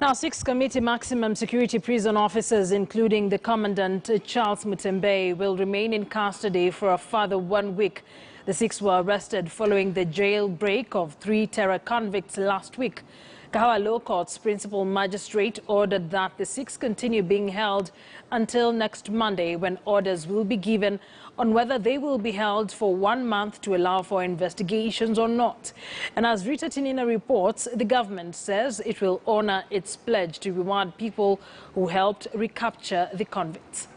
Now, 6 Kamiti maximum security prison officers, including the commandant Charles Mutembe, will remain in custody for a further 1 week. The 6 were arrested following the jailbreak of 3 terror convicts last week. Kahawa Law Court's principal magistrate ordered that the 6 continue being held until next Monday, when orders will be given on whether they will be held for 1 month to allow for investigations or not. And as Rita Tinina reports, the government says it will honor its pledge to reward people who helped recapture the convicts.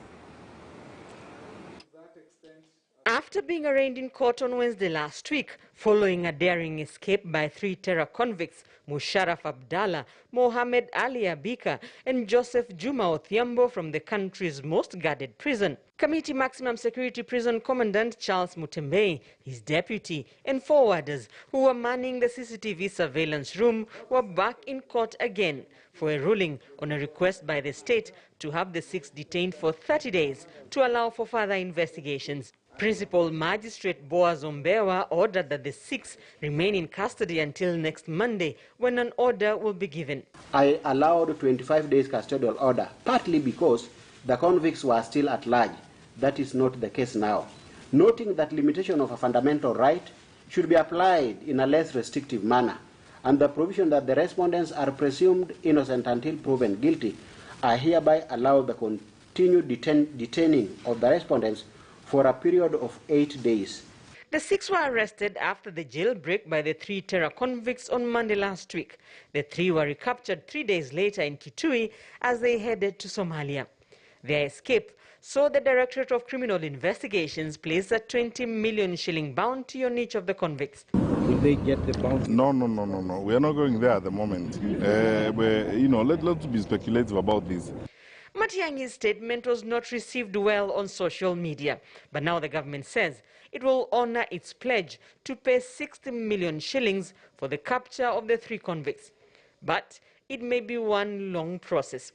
After being arraigned in court on Wednesday last week, following a daring escape by 3 terror convicts, Musharraf Abdallah, Mohammed Ali Abika and Joseph Juma Othiambo from the country's most guarded prison, Kamiti Maximum Security Prison Commandant Charles Mutembe, his deputy and 4 warders who were manning the CCTV surveillance room were back in court again for a ruling on a request by the state to have the 6 detained for 30 days to allow for further investigations. Principal Magistrate Boaz Ombewa ordered that the 6 remain in custody until next Monday, when an order will be given. I allowed 25 days custodial order, partly because the convicts were still at large. That is not the case now. Noting that limitation of a fundamental right should be applied in a less restrictive manner, and the provision that the respondents are presumed innocent until proven guilty, I hereby allow the continued detaining of the respondents for a period of 8 days. The 6 were arrested after the jailbreak by the 3 terror convicts on Monday last week. The 3 were recaptured 3 days later in Kitui as they headed to Somalia. Their escape saw the Directorate of Criminal Investigations place a 20 million shilling bounty on each of the convicts. Will they get the bounty? No. We are not going there at the moment. Let's be speculative about this. Matiang'i's statement was not received well on social media, but now the government says it will honor its pledge to pay 60 million shillings for the capture of the 3 convicts. But it may be one long process.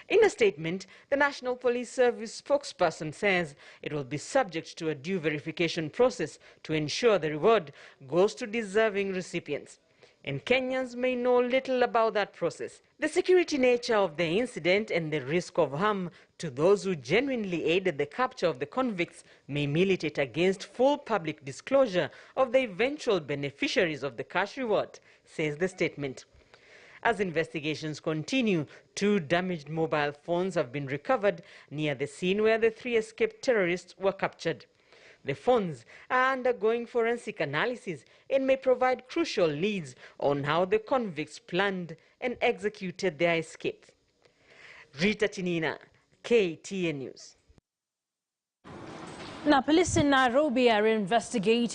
In a statement, the National Police Service spokesperson says it will be subject to a due verification process to ensure the reward goes to deserving recipients. And Kenyans may know little about that process. The security nature of the incident and the risk of harm to those who genuinely aided the capture of the convicts may militate against full public disclosure of the eventual beneficiaries of the cash reward, says the statement. As investigations continue, 2 damaged mobile phones have been recovered near the scene where the 3 escaped terrorists were captured. The phones are undergoing forensic analysis and may provide crucial leads on how the convicts planned and executed their escape. Rita Tinina, KTN News. Now, police in Nairobi are investigating